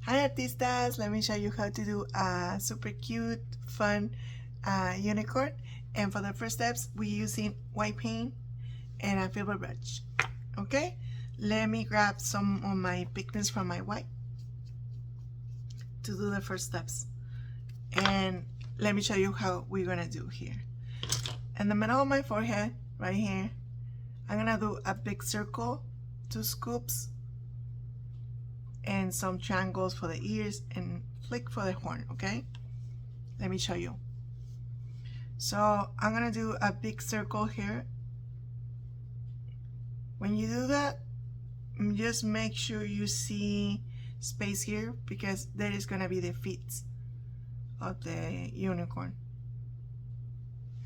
Hi artistas, let me show you how to do a super cute, fun unicorn. And for the first steps, we're using white paint and a filbert brush. Okay, let me grab some of my pigments from my white to do the first steps. And let me show you how we're gonna do here. In the middle of my forehead, right here, I'm gonna do a big circle, 2 scoops, and some triangles for the ears and flick for the horn. Okay, let me show you. So I'm gonna do a big circle here. When you do that, just make sure you see space here because that is gonna be the feet of the unicorn.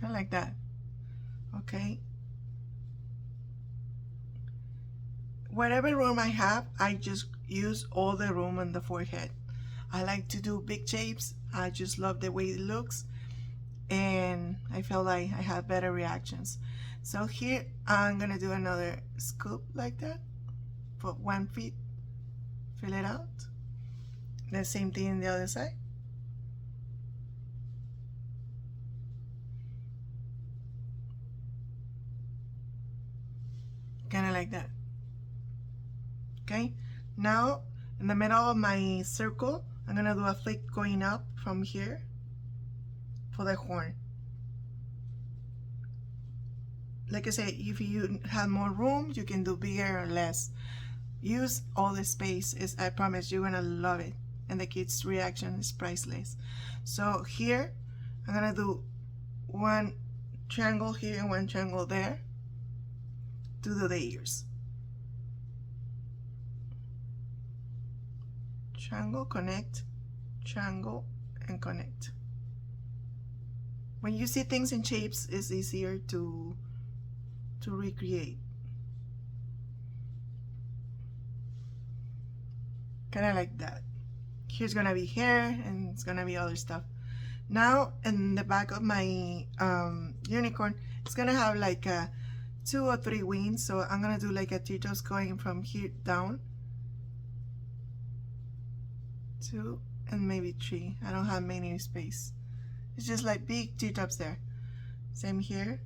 Like that. Okay. Whatever room I have, I just use all the room on the forehead. I like to do big shapes. I just love the way it looks, and I feel like I have better reactions. So here I'm gonna do another scoop like that. Put 1 feet, fill it out. The same thing on the other side. Kind of like that. Okay, now in the middle of my circle, I'm gonna do a flick going up from here for the horn. Like I said, if you have more room, you can do bigger or less. Use all the space. I promise you're gonna love it, and the kids' reaction is priceless. So here, I'm gonna do 1 triangle here and 1 triangle there to do the ears. Triangle, connect, triangle, and connect. When you see things in shapes, it's easier to recreate. Kind of like that. Here's gonna be hair and it's gonna be other stuff. Now in the back of my unicorn, it's gonna have like 2 or 3 wings, so I'm gonna do like a teardrops going from here down, 2 and maybe 3. I don't have many space. It's just like big teardrops there. Same here,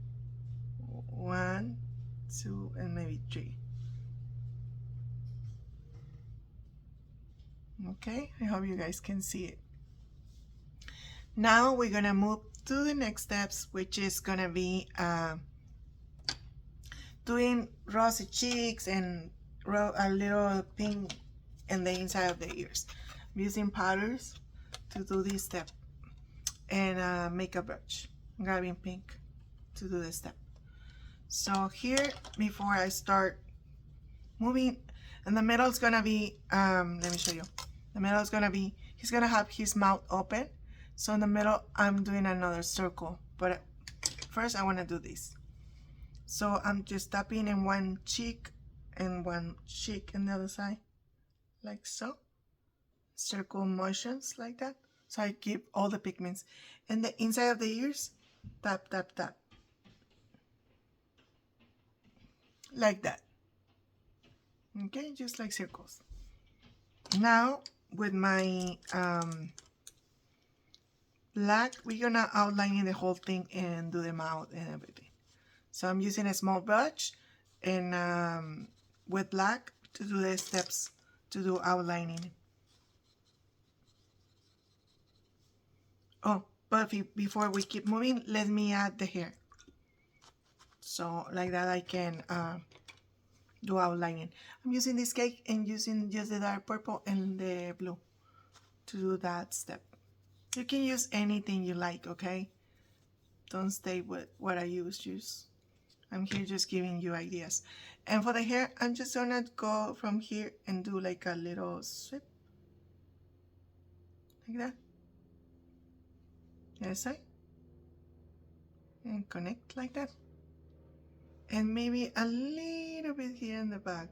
1, 2, and maybe 3. Okay, I hope you guys can see it. Now we're gonna move to the next steps, which is gonna be doing rosy cheeks and a little pink in the inside of the ears. I'm using powders to do this step, and makeup brush. I'm grabbing pink to do this step. So here, before I start moving, in the middle is gonna be, let me show you. The middle is gonna be, he's gonna have his mouth open. So in the middle, I'm doing another circle. But first I wanna do this. So I'm just tapping in 1 cheek and 1 cheek in the other side, like so. Circle motions like that. So I keep all the pigments. And the inside of the ears, tap, tap, tap. Like that. Okay, just like circles. Now, with my black, we're gonna outline the whole thing and do the mouth and everything. So I'm using a small brush and with black to do the steps to do outlining. Oh, but before we keep moving, let me add the hair. So like that I can do outlining. I'm using this cake and using just the dark purple and the blue to do that step. You can use anything you like, okay? Don't stay with what I use. I'm here just giving you ideas. And for the hair, I'm just gonna go from here and do like a little sweep. Like that. The other side. And connect like that. And maybe a little bit here in the back.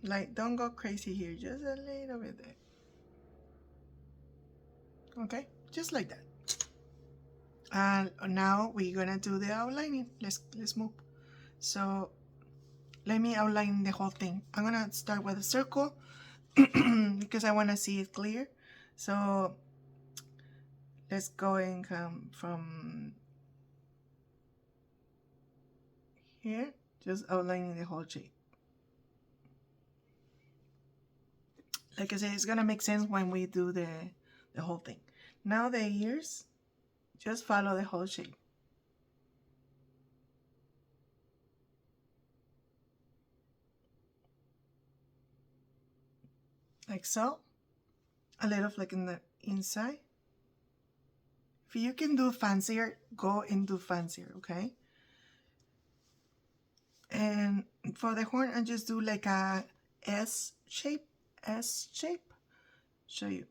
Like, don't go crazy here, just a little bit there. Okay, just like that. And now we're gonna do the outlining. Let's move. So let me outline the whole thing. I'm gonna start with a circle because I want to see it clear. So let's go and come from here, just outlining the whole shape. Like I said, it's gonna make sense when we do the whole thing. Now the ears, just follow the whole shape. Like so. A little flick in the inside. If you can do fancier, go and do fancier, okay? And for the horn, I just do like a S shape. Show you.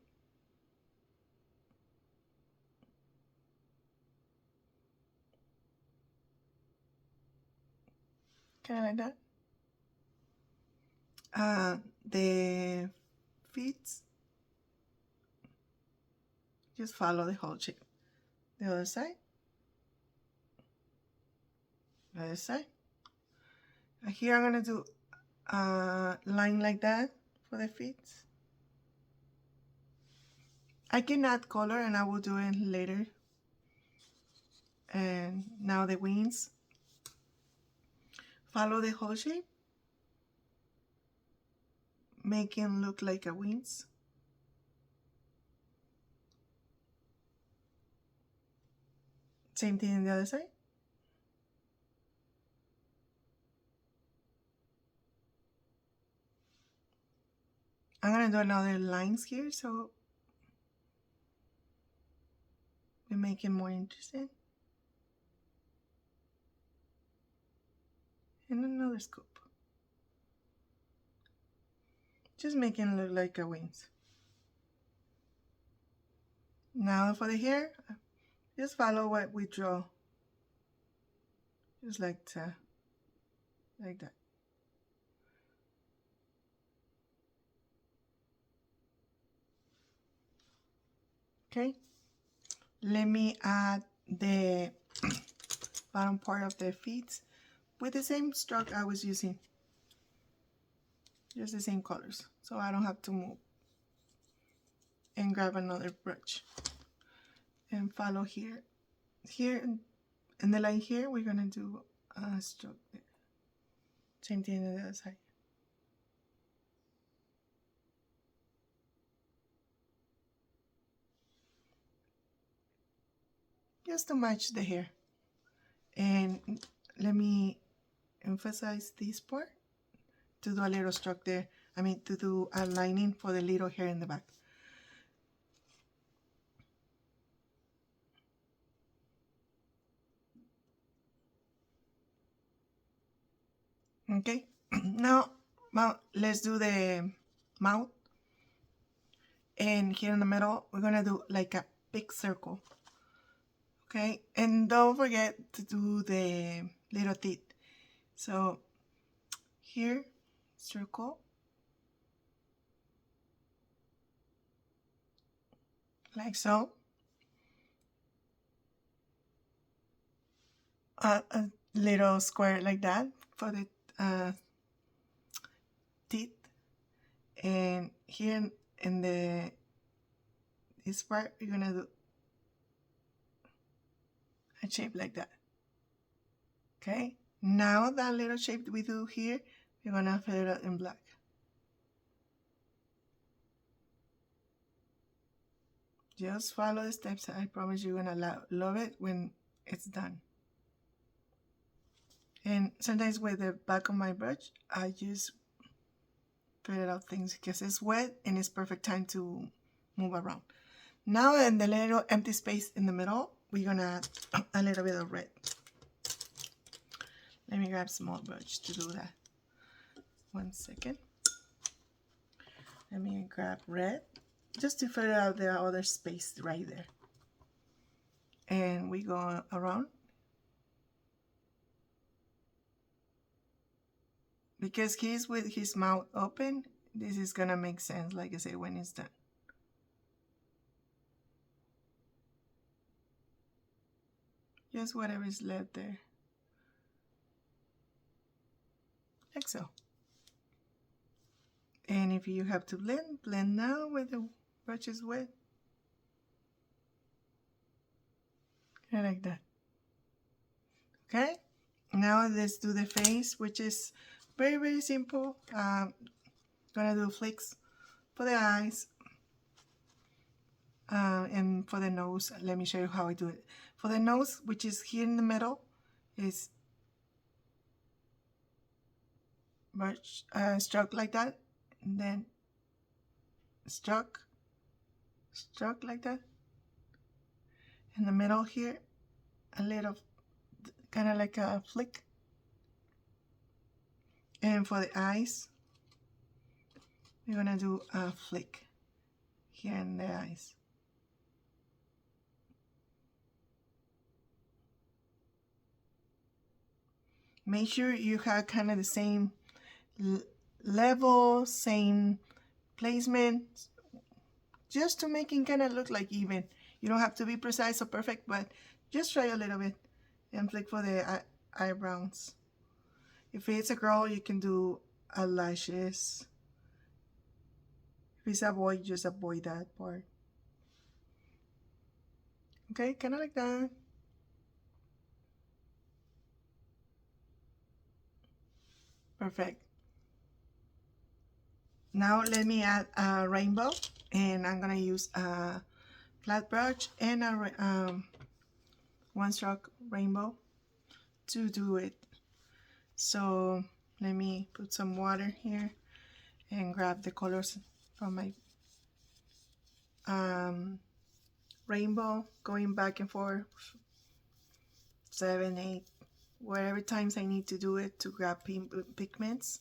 Kind of like that. The feet, just follow the whole shape. The other side. The other side. Here I'm gonna do a line like that for the feet. I can add color and I will do it later. And now the wings. Follow the whole shape. Make him look like a wings. Same thing on the other side. I'm gonna do another lines here so we make it more interesting. And another scoop. Just make it look like a wings. Now for the hair, just follow what we draw. Just like that. Like that. Okay. Let me add the bottom part of the feet with the same stroke I was using. Just the same colors, so I don't have to move. And grab another brush. And follow here. Here, in the line here, we're gonna do a stroke there. Same thing on the other side. Just to match the hair. And let me emphasize this part to do a little stroke there. I mean, to do a lining for the little hair in the back. Okay, now let's do the mouth. And here in the middle, we're gonna do like a big circle. Okay, and don't forget to do the little teeth. So here, circle. Like so. A little square like that for the teeth. And here in this part, we're gonna do a shape like that. Okay, now that little shape we do here, we're gonna fill it in black. Just follow the steps. I promise you're gonna love it when it's done. And sometimes with the back of my brush, I just fill out things because it's wet and it's perfect time to move around. Now in the little empty space in the middle, we're gonna add a little bit of red. Let me grab a small brush to do that. 1 second. Let me grab red just to fill out the other space right there. And we go around. Because he's with his mouth open, this is gonna make sense, like I say, when it's done. Just whatever is left there. like so. And if you have to blend, blend now with the brush is wet. Like that. Okay, now let's do the face, which is very, very simple. Gonna do flicks for the eyes and for the nose. Let me show you how I do it. For the nose, which is here in the middle, is brush, stroke like that, and then stroke like that. In the middle here, a little, kind of like a flick. And for the eyes, we're gonna do a flick here in the eyes. Make sure you have kind of the same level, same placement, just to make it kind of look like even. You don't have to be precise or perfect, but just try a little bit and flick for the eyebrows. If it's a girl, you can do eyelashes. If it's a boy, just avoid that part. Okay, kind of like that. Perfect. Now let me add a rainbow, and I'm gonna use a flat brush and a one stroke rainbow to do it. So let me put some water here and grab the colors from my rainbow, going back and forth 7, 8, whatever times I need to do it to grab pigments.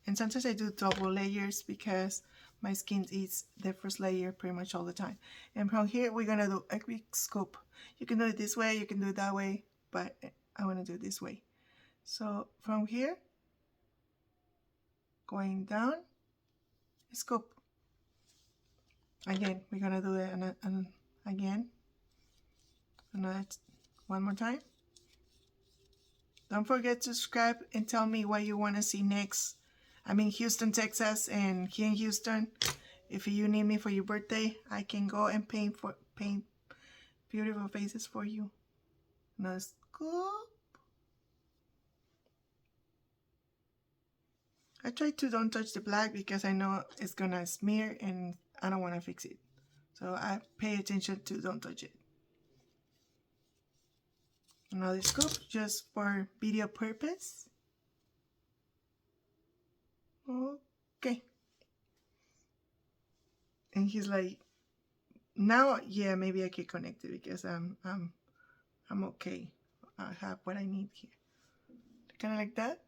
And sometimes I do double layers because my skin eats the first layer pretty much all the time. And from here, we're gonna do a quick scoop. You can do it this way, you can do it that way, but I wanna do it this way. So from here, going down, scoop. Again, we're gonna do it again. One more time. Don't forget to subscribe and tell me what you want to see next. I'm in Houston, Texas, and here in Houston, if you need me for your birthday, I can go and paint beautiful faces for you. Now scoop. I try to don't touch the black because I know it's gonna smear and I don't want to fix it. So I pay attention to don't touch it. Another scoop just for video purpose. Okay. And he's like, now, yeah, maybe I can connect it because I'm okay. I have what I need here. Kind of like that.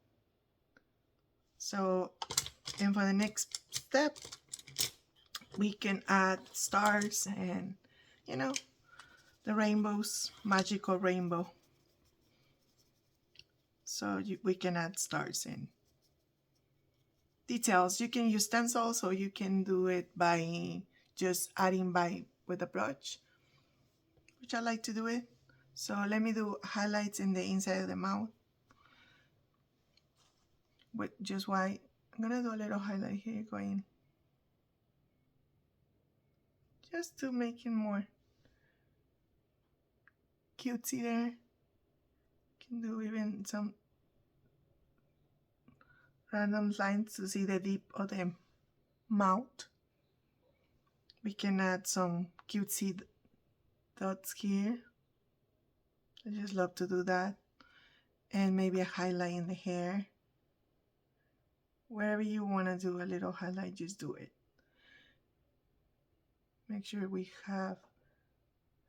So, and for the next step, we can add stars and, you know, the rainbows, magical rainbow. So we can add stars and details. You can use stencils, or you can do it by just adding with a brush, which I like to do it. So let me do highlights in the inside of the mouth with just white. I'm gonna do a little highlight here going just to make it more cutesy there. Can do even some random lines to see the deep of the mouth. We can add some cutesy dots here. I just love to do that. And maybe a highlight in the hair. Wherever you want to do a little highlight, just do it. Make sure we have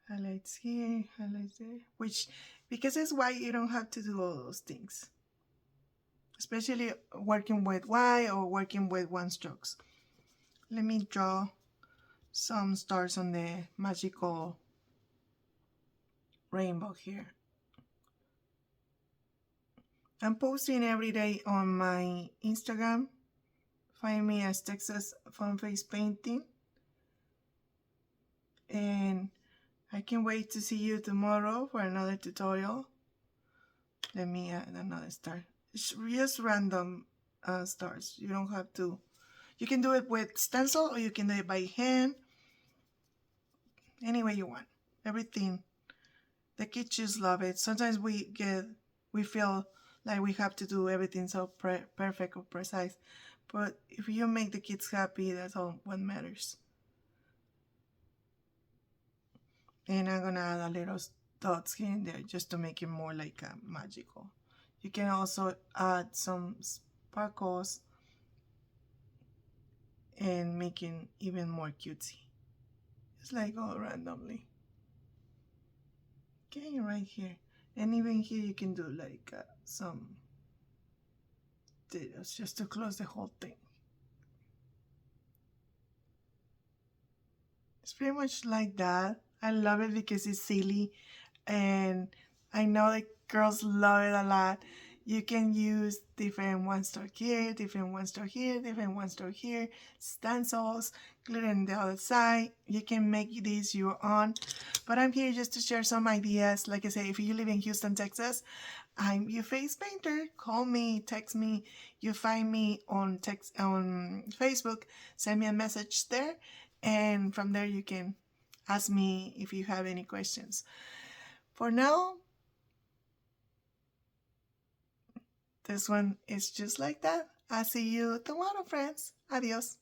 highlights here, highlights there. Which, because it's white, you don't have to do all those things. Especially working with white or working with one strokes. Let me draw some stars on the magical rainbow here. I'm posting every day on my Instagram. Find me as Texas Fun Face Painting. And I can't wait to see you tomorrow for another tutorial. Let me add another star. It's just random stars. You don't have to. You can do it with stencil or you can do it by hand. Any way you want. Everything. The kids just love it. Sometimes we feel like we have to do everything so perfect or precise. But if you make the kids happy, that's all what matters. And I'm gonna add a little dots here and there just to make it more like magical. You can also add some sparkles and make it even more cutesy. It's like all randomly. Okay, right here. And even here you can do like some details just to close the whole thing. It's pretty much like that. I love it because it's silly and I know that girls love it a lot. You can use different one star here, different one star here, different one star here, stencils, glitter on the other side. You can make this your own. But I'm here just to share some ideas. Like I say, if you live in Houston, Texas, I'm your face painter. Call me, text me. You find me on Facebook. Send me a message there, and from there you can ask me if you have any questions. For now, this one is just like that. I'll see you tomorrow, friends. Adios.